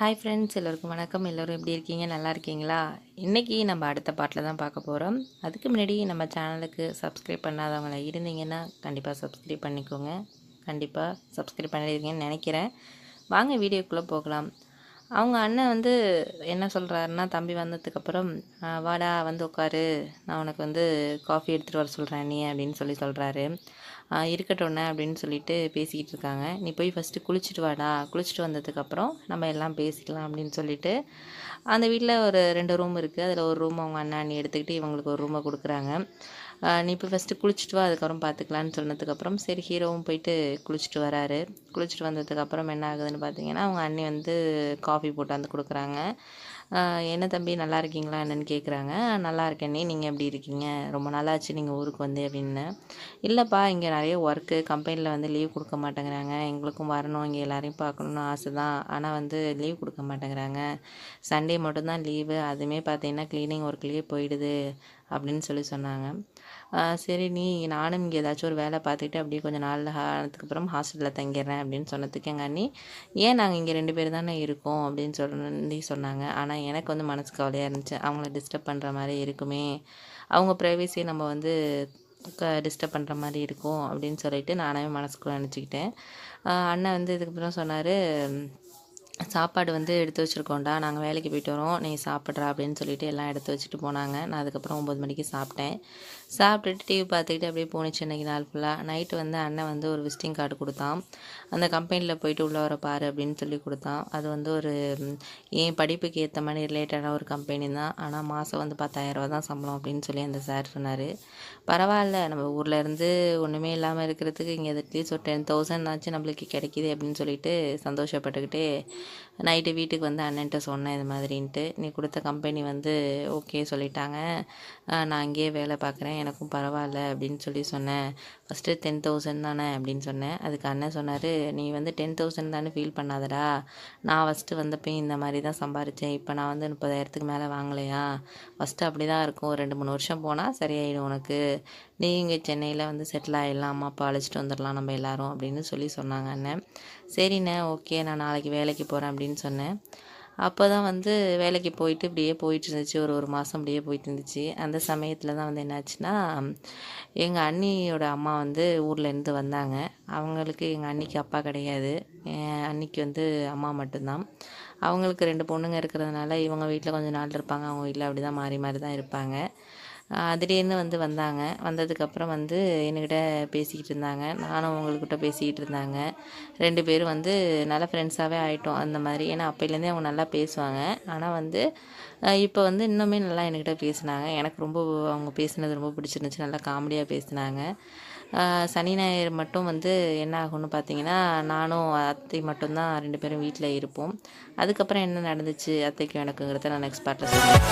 Hi friends, எல்லோருக்கும் வணக்கம். எல்லோரும் எப்படி இருக்கீங்க? நல்லா இருக்கீங்களா? இன்றைக்கி நம்ம அடுத்த பாட்டில் தான் பார்க்க போகிறோம். அதுக்கு முன்னாடி நம்ம சேனலுக்கு சப்ஸ்கிரைப் பண்ணாதவங்கள இருந்தீங்கன்னா கண்டிப்பாக சப்ஸ்கிரைப் பண்ணிக்கோங்க. கண்டிப்பாக சப்ஸ்கிரைப் பண்ணிடுவீங்கன்னு நினைக்கிறேன். வாங்க வீடியோக்குள்ளே போகலாம். அவங்க அண்ணன் வந்து என்ன சொல்கிறாருன்னா, தம்பி வந்ததுக்கப்புறம் வாடா வந்து உட்காரு, நான் உனக்கு வந்து காஃபி எடுத்துகிட்டு வர சொல்கிறேன் நீ அப்படின்னு சொல்கிறாரு. இருக்கட்டும்ண்ணே அப்படின்னு சொல்லிட்டு பேசிக்கிட்டு இருக்காங்க. நீ போய் ஃபஸ்ட்டு குளிச்சுட்டு வாடா, குளிச்சுட்டு வந்ததுக்கப்புறம் நம்ம எல்லாம் பேசிக்கலாம் அப்படின்னு சொல்லிட்டு அந்த வீட்டில் ஒரு 2 ரூம் இருக்குது. அதில் ஒரு ரூம் அவங்க அண்ணா அண்ணி எடுத்துக்கிட்டு இவங்களுக்கு ஒரு ரூமை கொடுக்குறாங்க. நீ இப்போ ஃபஸ்ட்டு குளிச்சுட்டு வா, அதுக்கப்புறம் பார்த்துக்கலான்னு சொன்னதுக்கப்புறம் சரி ஹீரோவும் போயிட்டு குளிச்சுட்டு வராரு. குளிச்சுட்டு வந்ததுக்கப்புறம் என்ன ஆகுதுன்னு பார்த்தீங்கன்னா, அவங்க அண்ணி வந்து காஃபி போட்டாந்து கொடுக்குறாங்க. என்ன தம்பி நல்லா இருக்கீங்களா என்னன்னு கேட்குறாங்க. நல்லா இருக்கேனே, நீங்கள் எப்படி இருக்கீங்க? ரொம்ப நாளாச்சு நீங்கள் ஊருக்கு வந்து அப்படின்னு. இல்லைப்பா, இங்கே நிறைய ஒர்க்கு, கம்பெனியில் வந்து லீவ் கொடுக்க மாட்டேங்கிறாங்க. எங்களுக்கும் வரணும், இங்கே எல்லாரையும் பார்க்கணுன்னு ஆசை தான். ஆனால் வந்து லீவ் கொடுக்க மாட்டேங்கிறாங்க. சண்டே மட்டும்தான் லீவு, அதுவுமே பார்த்தீங்கன்னா க்ளீனிங் ஒர்க்லேயே போயிடுது அப்படின்னு சொன்னாங்க. சரி நானும் இங்கே ஏதாச்சும் ஒரு வேலை பார்த்துக்கிட்டு அப்படியே கொஞ்சம் நாள் ஆனதுக்கப்புறம் ஹாஸ்டலில் தங்கிடுறேன் அப்படின்னு சொன்னதுக்கு எங்கள் அண்ணி, ஏன் நாங்கள் இங்கே 2 பேர் தானே இருக்கோம் அப்படின்னு சொன்னாங்க. ஆனால் எனக்கு வந்து மனசு கவலையாக இருந்துச்சு. அவங்கள டிஸ்டர்ப் பண்ணுற மாதிரி இருக்குமே, அவங்க ப்ரைவசியை நம்ம வந்து டிஸ்டர்ப் பண்ணுற மாதிரி இருக்கும் அப்படின்னு சொல்லிட்டு நானே மனசுக்குள்ளே நினச்சிக்கிட்டேன். அண்ணன் வந்து இதுக்கப்புறம் சொன்னார், சாப்பாடு வந்து எடுத்து வச்சுருக்கோண்டா, நாங்கள் வேலைக்கு போயிட்டு வரோம், நீ சாப்பிட்றா அப்படின்னு சொல்லிட்டு எல்லாம் எடுத்து வச்சுட்டு போனாங்க. நான் அதுக்கப்புறம் 9 மணிக்கு சாப்பிட்டேன். சாப்பிட்டுட்டு டிவி பார்த்துக்கிட்டு அப்படியே போணுச்சு இன்றைக்கி நாள் ஃபுல்லாக. நைட்டு வந்து அண்ணன் வந்து ஒரு விசிட்டிங் கார்டு கொடுத்தான். அந்த கம்பெனியில் போயிட்டு உள்ளே வர பாரு அப்படின்னு சொல்லி கொடுத்தான். அது வந்து ஒரு என் படிப்புக்கு ஏற்ற மாதிரி ரிலேட்டடான ஒரு கம்பெனி தான். ஆனால் மாதம் வந்து 10,000 ரூபா தான் சம்பளம் அப்படின்னு சொல்லி அந்த சார் சொன்னார். பரவாயில்ல, நம்ம ஊரில் இருந்து ஒன்றுமே இல்லாமல் இருக்கிறதுக்கு இங்கே அட்லீஸ்ட் ஒரு 10,000 ஆச்சு நம்மளுக்கு கிடைக்கிது அப்படின்னு சொல்லிட்டு சந்தோஷப்பட்டுக்கிட்டே நைட்டு வீட்டுக்கு வந்து அண்ணன்ட்ட சொன்னேன் இது மாதிரின்ட்டு. நீ கொடுத்த கம்பெனி வந்து ஓகே சொல்லிட்டாங்க, நான் இங்கேயே வேலை பார்க்குறேன், எனக்கும் பரவாயில்ல அப்படின்னு சொன்னேன். ஃபஸ்ட்டு 10,000 தானே அப்படின்னு சொன்னேன். அதுக்கு அண்ணன் சொன்னார், நீ வந்து 10,000 தானே ஃபீல் பண்ணாதடா, நான் ஃபஸ்ட்டு வந்தப்போ இந்த மாதிரி தான் சம்பாரித்தேன், இப்போ நான் வந்து 30,000க்கு மேலே வாங்கலையா, ஃபஸ்ட்டு அப்படி தான் இருக்கும், 2-3 வருஷம் போனால் சரியாயிடும் உனக்கு, நீ இங்கே சென்னையில் வந்து செட்டில் ஆகிடலாம், அம்மா அப்பா அழைச்சிட்டு வந்துடலாம் நம்ம எல்லோரும் அப்படின்னு சொன்னாங்க அண்ணன். சரிண்ணே ஓகே, நான் நாளைக்கு வேலைக்கு போகிறேன் அப்படின்னு சொன்னேன். அப்போ தான் வந்து வேலைக்கு போயிட்டு இப்படியே போயிட்டு இருந்துச்சு. ஒரு மாதம் இப்படியே போயிட்டு இருந்துச்சு. அந்த சமயத்தில் தான் வந்து என்னாச்சுன்னா, எங்கள் அண்ணியோட அம்மா வந்து ஊர்லேருந்து வந்தாங்க. அவங்களுக்கு எங்கள் அண்ணிக்கு அப்பா கிடையாது. என் அண்ணிக்கு வந்து அம்மா மட்டும்தான். அவங்களுக்கு 2 பொண்ணுங்க இருக்கிறதுனால இவங்க வீட்டில் கொஞ்சம் நாள் இருப்பாங்க, அவங்க வீட்டில் அப்படி தான் மாறி மாறி தான் இருப்பாங்க. திடீர்னு வந்து வந்தாங்க. வந்ததுக்கப்புறம் வந்து என்கிட்ட பேசிக்கிட்டு இருந்தாங்க, நானும் அவங்கக்கிட்ட பேசிக்கிட்டு இருந்தாங்க. 2 பேரும் வந்து நல்ல ஃப்ரெண்ட்ஸாகவே ஆகிட்டோம் அந்த மாதிரி. ஏன்னா அப்போலேருந்தே அவங்க நல்லா பேசுவாங்க. ஆனால் வந்து இப்போ வந்து இன்னுமே நல்லா என்கிட்ட பேசினாங்க. எனக்கு ரொம்ப அவங்க பேசினது ரொம்ப பிடிச்சிருந்துச்சு. நல்லா காமெடியாக பேசினாங்க. சனி ஞாயிறு மட்டும் வந்து என்ன ஆகும்னு பார்த்தீங்கன்னா, நானும் அத்தை மட்டும்தான் 2 பேரும் வீட்டில் இருப்போம். அதுக்கப்புறம் என்ன நடந்துச்சு அத்தைக்கும் எனக்குங்கிறத நான் நெக்ஸ்ட் பார்ட்டில் சொல்கிறேன்.